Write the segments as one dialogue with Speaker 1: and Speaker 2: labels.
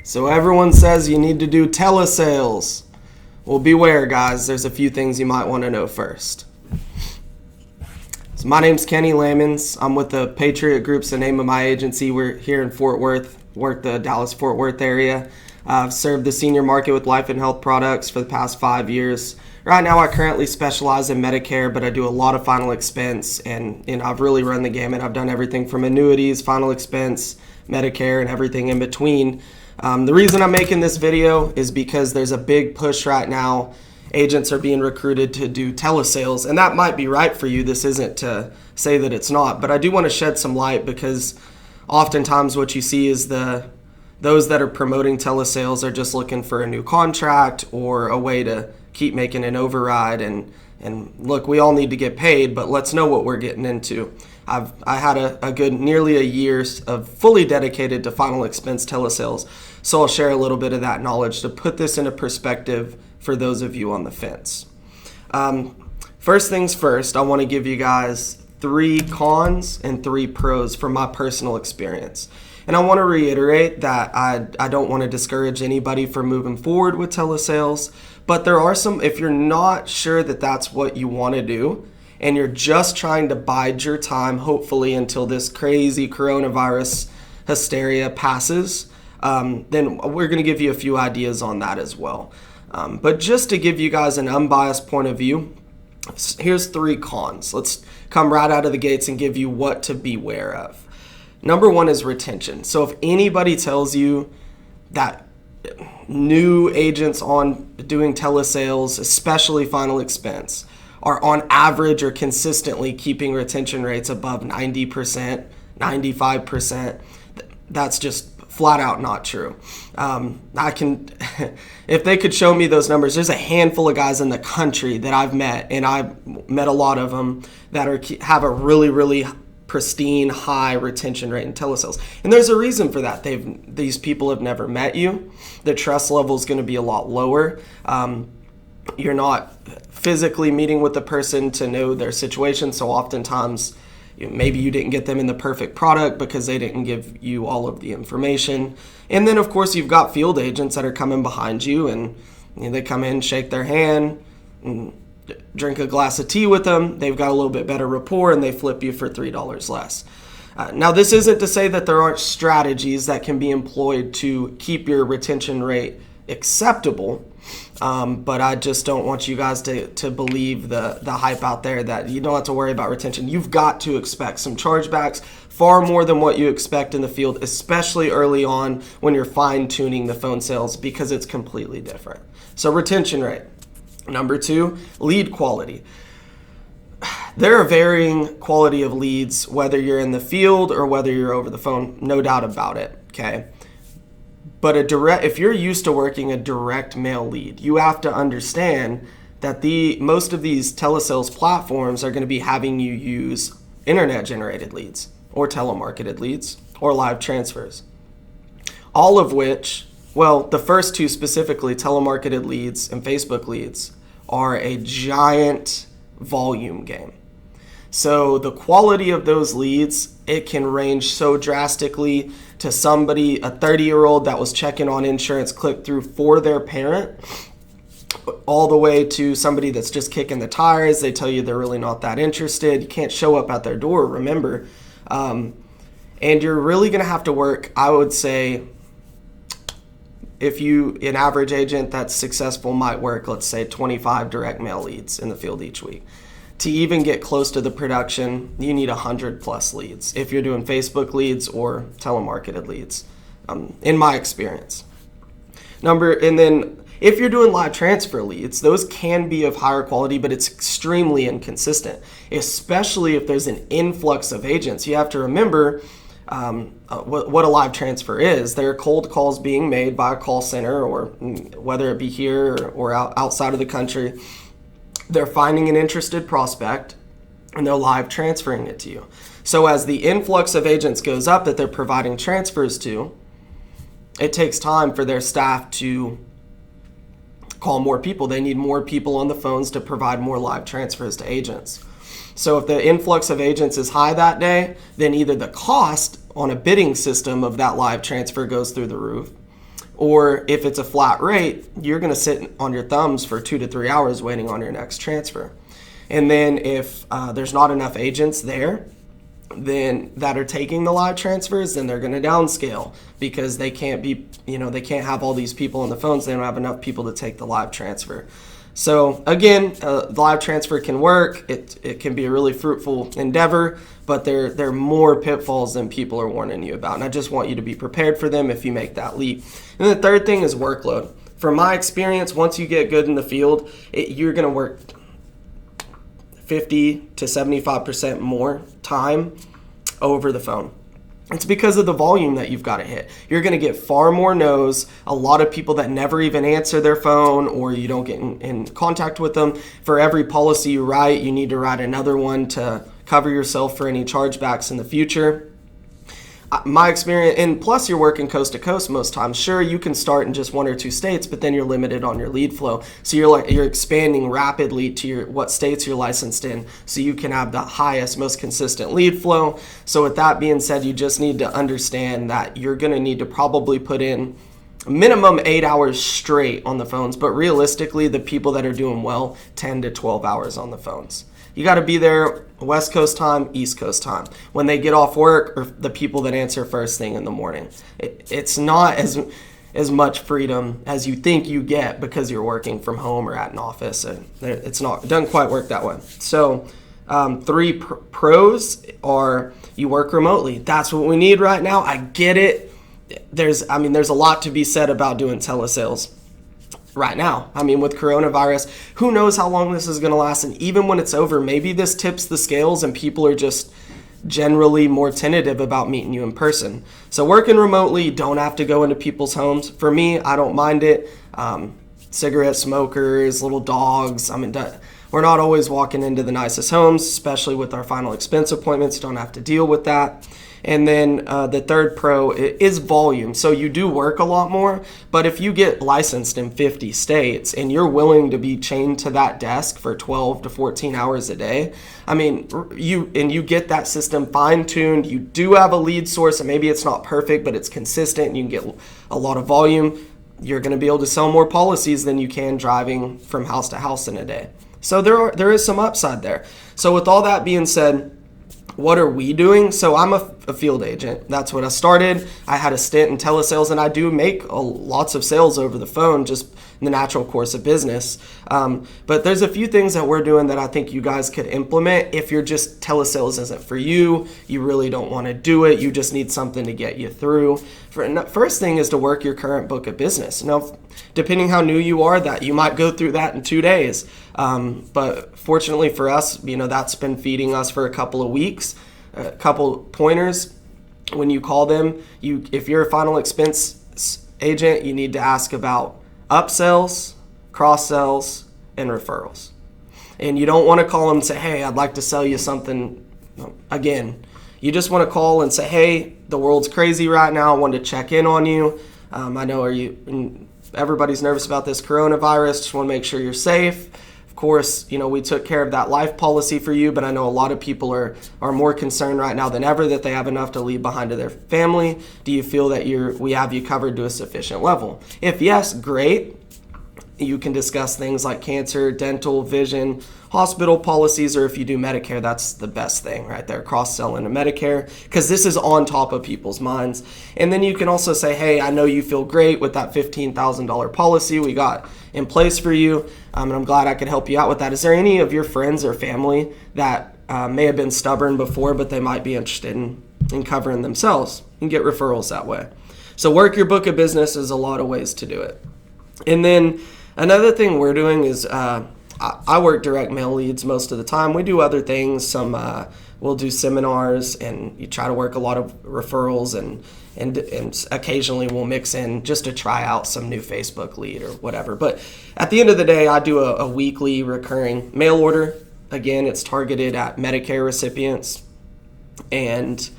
Speaker 1: So everyone says you need to do telesales. Well, beware, guys. There's a few things you might want to know first. So my name's Kenny Lamons. I'm with the Patriot Group's the name of my agency. We're here in Fort Worth, work the Dallas-Fort Worth area. I've served the senior market with life and health products for the past 5 years. Right now, I currently specialize in Medicare, but I do a lot of final expense, and I've really run the gamut. I've done everything from annuities, final expense, Medicare, and everything in between. The reason I'm making this video is because there's a big push right now. Agents are being recruited to do telesales, and that might be right for you. This isn't to say that it's not, but I do want to shed some light because oftentimes what you see is those that are promoting telesales are just looking for a new contract or a way to keep making an override. And look, we all need to get paid, but let's know what we're getting into. I had a good nearly a year of fully dedicated to final expense telesales, so I'll share a little bit of that knowledge to put this into perspective for those of you on the fence. First things first, I want to give you guys 3 cons and 3 pros from my personal experience. And I want to reiterate that I don't want to discourage anybody from moving forward with telesales, but there are some, if you're not sure that that's what you want to do, and you're just trying to bide your time, hopefully until this crazy coronavirus hysteria passes, then we're going to give you a few ideas on that as well. But just to give you guys an unbiased point of view, here's 3 cons. Let's come right out of the gates and give you what to beware of. Number 1 is retention. So if anybody tells you that new agents on doing telesales, especially final expense, are on average or consistently keeping retention rates above 90%, 95%, that's just flat out not true. If they could show me those numbers, there's a handful of guys in the country that I've met, and I've met a lot of them that have a really, really pristine high retention rate in telesales. And there's a reason for that. These people have never met you. The trust level is going to be a lot lower. You're not physically meeting with the person to know their situation, so oftentimes maybe you didn't get them in the perfect product because they didn't give you all of the information. And then of course you've got field agents that are coming behind you, and they come in, shake their hand, and drink a glass of tea with them. They've got a little bit better rapport, and they flip you for $3 less. Now, this isn't to say that there aren't strategies that can be employed to keep your retention rate acceptable, but I just don't want you guys to believe the hype out there that you don't have to worry about retention. You've got to expect some chargebacks, far more than what you expect in the field, especially early on when you're fine-tuning the phone sales, because it's completely different. So retention rate. Number 2, lead quality. There are varying quality of leads, whether you're in the field or whether you're over the phone, no doubt about it, okay? But if you're used to working a direct mail lead, you have to understand that most of these telesales platforms are going to be having you use internet-generated leads or telemarketed leads or live transfers. All of which, well, the first 2 specifically, telemarketed leads and Facebook leads, are a giant volume game. So the quality of those leads, it can range so drastically to somebody, a 30-year-old that was checking on insurance click-through for their parent, all the way to somebody that's just kicking the tires. They tell you they're really not that interested. You can't show up at their door, remember. And you're really going to have to work, I would say, an average agent that's successful might work, let's say, 25 direct mail leads in the field each week. To even get close to the production, you need 100 plus leads if you're doing Facebook leads or telemarketed leads, in my experience. And then if you're doing live transfer leads, those can be of higher quality, but it's extremely inconsistent, especially if there's an influx of agents. You have to remember what a live transfer is. There are cold calls being made by a call center, or whether it be here or outside of the country. They're finding an interested prospect and they're live transferring it to you. So as the influx of agents goes up that they're providing transfers to, it takes time for their staff to call more people. They need more people on the phones to provide more live transfers to agents. So if the influx of agents is high that day, then either the cost on a bidding system of that live transfer goes through the roof, Or if it's a flat rate, you're going to sit on your thumbs for 2 to 3 hours waiting on your next transfer. And then if there's not enough agents there then that are taking the live transfers, then they're going to downscale because they can't be, they can't have all these people on the phones. They don't have enough people to take the live transfer. So again, the live transfer can work. It can be a really fruitful endeavor, but there are more pitfalls than people are warning you about. And I just want you to be prepared for them if you make that leap. And the third thing is workload. From my experience, once you get good in the field, you're going to work 50 to 75% more time over the phone. It's because of the volume that you've got to hit. You're going to get far more no's, a lot of people that never even answer their phone or you don't get in contact with them. For every policy you write, you need to write another one to cover yourself for any chargebacks in the future. My experience, and plus you're working coast to coast most times. Sure, you can start in just 1 or 2 states, but then you're limited on your lead flow. So you're expanding rapidly to what states you're licensed in, so you can have the highest, most consistent lead flow. So with that being said, you just need to understand that you're going to need to probably put in minimum 8 hours straight on the phones, but realistically, the people that are doing well, 10 to 12 hours on the phones. You got to be there West Coast time, East Coast time. When they get off work, or the people that answer first thing in the morning. It's not as much freedom as you think you get because you're working from home or at an office. And it doesn't quite work that way. So 3 pros are you work remotely. That's what we need right now. I get it. There's a lot to be said about doing telesales right now. With coronavirus, who knows how long this is going to last, and even when it's over, maybe this tips the scales and people are just generally more tentative about meeting you in person. So working remotely, you don't have to go into people's homes. For me, I don't mind it. Cigarette smokers, little dogs. We're not always walking into the nicest homes, especially with our final expense appointments. You don't have to deal with that. And then the third pro is volume. So you do work a lot more, but if you get licensed in 50 states and you're willing to be chained to that desk for 12 to 14 hours a day, you get that system fine-tuned, you do have a lead source, and maybe it's not perfect, but it's consistent and you can get a lot of volume, you're going to be able to sell more policies than you can driving from house to house in a day. So there is some upside there. So with all that being said, what are we doing? So I'm a field agent. That's what I started. I had a stint in telesales, and I do make lots of sales over the phone, just in the natural course of business. But there's a few things that we're doing that I think you guys could implement if you're just telesales isn't for you. You really don't want to do it. You just need something to get you through. First thing is to work your current book of business. Now, depending how new you are, that you might go through that in 2 days. But fortunately for us, that's been feeding us for a couple of weeks. A couple pointers: when you call them, if you're a final expense agent, you need to ask about upsells, cross-sells, and referrals. And you don't want to call them and say, hey, I'd like to sell you something. Again, you just want to call and say, hey, the world's crazy right now. I wanted to check in on you. I know everybody's nervous about this coronavirus. Just want to make sure you're safe. Of course, we took care of that life policy for you, but I know a lot of people are more concerned right now than ever that they have enough to leave behind to their family. Do you feel that we have you covered to a sufficient level? If yes, great. You can discuss things like cancer, dental, vision, hospital policies, or if you do Medicare, that's the best thing right there, cross-sell into Medicare, because this is on top of people's minds. And then you can also say, hey, I know you feel great with that $15,000 policy we got in place for you, and I'm glad I could help you out with that. Is there any of your friends or family that may have been stubborn before, but they might be interested in covering themselves? You can get referrals that way. So work your book of business is a lot of ways to do it. And then another thing we're doing is I work direct mail leads most of the time. We do other things. We'll do seminars, and you try to work a lot of referrals, and occasionally we'll mix in just to try out some new Facebook lead or whatever. But at the end of the day, I do a weekly recurring mail order. Again, it's targeted at Medicare recipients, and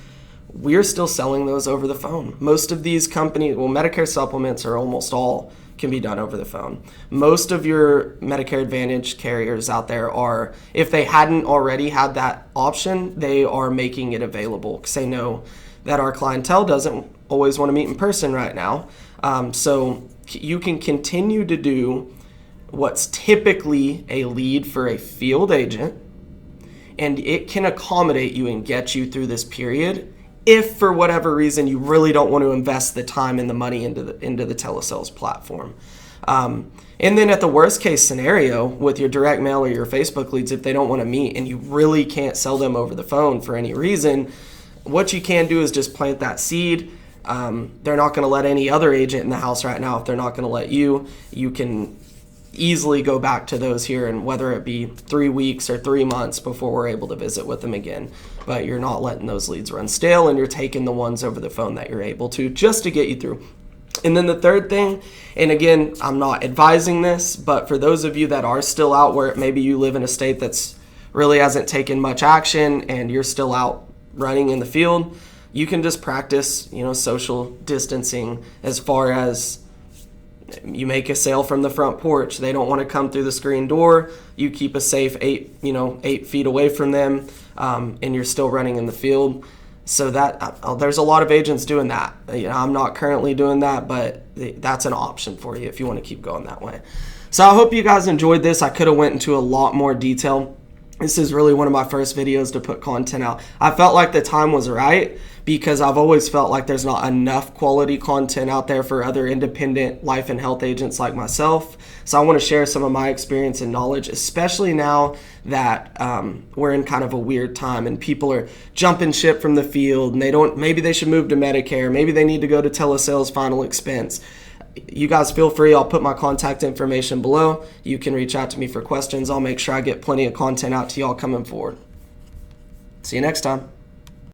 Speaker 1: we're still selling those over the phone. Most of these companies, Medicare supplements are almost all can be done over the phone. Most of your Medicare Advantage carriers out there are, if they hadn't already had that option, they are making it available because they know that our clientele doesn't always want to meet in person right now. So you can continue to do what's typically a lead for a field agent, and it can accommodate you and get you through this period if for whatever reason you really don't want to invest the time and the money into the telesales platform. And then at the worst case scenario with your direct mail or your Facebook leads, if they don't want to meet and you really can't sell them over the phone for any reason, what you can do is just plant that seed. They're not going to let any other agent in the house right now. If they're not going to let you, you can easily go back to those here, and whether it be 3 weeks or 3 months before we're able to visit with them again. But you're not letting those leads run stale, and you're taking the ones over the phone that you're able to just to get you through. And then the third thing, and again, I'm not advising this, but for those of you that are still out where maybe you live in a state that's really hasn't taken much action and you're still out running in the field, you can just practice, social distancing as far as you make a sale from the front porch. They don't want to come through the screen door. You keep a safe 8 feet away from them, and you're still running in the field. So that there's a lot of agents doing that. I'm not currently doing that, but that's an option for you if you want to keep going that way. So I hope you guys enjoyed this. I could have went into a lot more detail. This is really one of my first videos to put content out. I felt like the time was right because I've always felt like there's not enough quality content out there for other independent life and health agents like myself. So I want to share some of my experience and knowledge, especially now that we're in kind of a weird time and people are jumping ship from the field and maybe they should move to Medicare. Maybe they need to go to telesales final expense. You guys feel free. I'll put my contact information below. You can reach out to me for questions. I'll make sure I get plenty of content out to y'all coming forward. See you next time.